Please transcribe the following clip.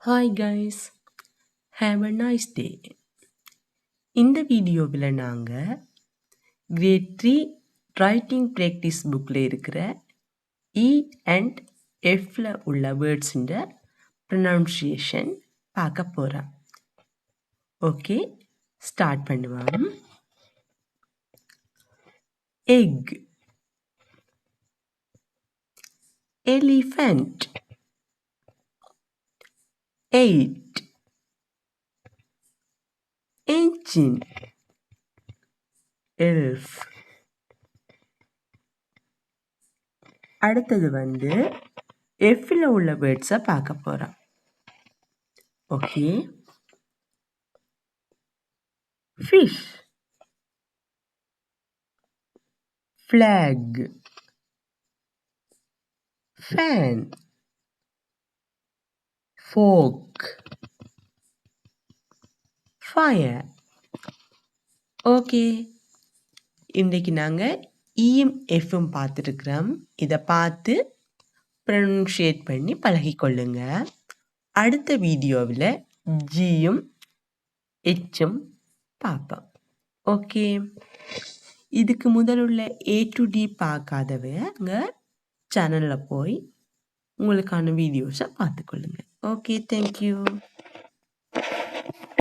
Hi guys, have a nice day. இந்த வீடியோவில் நாங்கள் கிரேட் 3 ரைட்டிங் ப்ராக்டிஸ் புக்கில் இருக்கிற இ அண்ட் எஃப்ல உள்ள வேர்ட்ஸுன்ற ப்ரொனவுன்சியேஷன் பார்க்க போகிறோம். ஓகே, ஸ்டார்ட் பண்ணுவோம். Egg, elephant, 8, engine, elf. அடுத்தது எஃப்ல உள்ள வேர்ட்ஸை பார்க்க போகிறோம். Okay, fish, flag, fan, fork, fire. Okay, இன்றைக்கு நாங்கள் ஈயும் எஃப்பும் பார்த்துருக்குறோம். இதை பார்த்து ப்ரொனன்ஷியேட் பண்ணி பழகிக்கொள்ளுங்க. அடுத்த வீடியோவில் ஜியும் எச்சும் பார்ப்போம். ஓகே, இதுக்கு முதலுள்ள A to D பார்க்காதவங்க சேனலில் போய் உங்களுக்கான வீடியோஸை பார்த்துக்கொள்ளுங்க. Okay, thank you.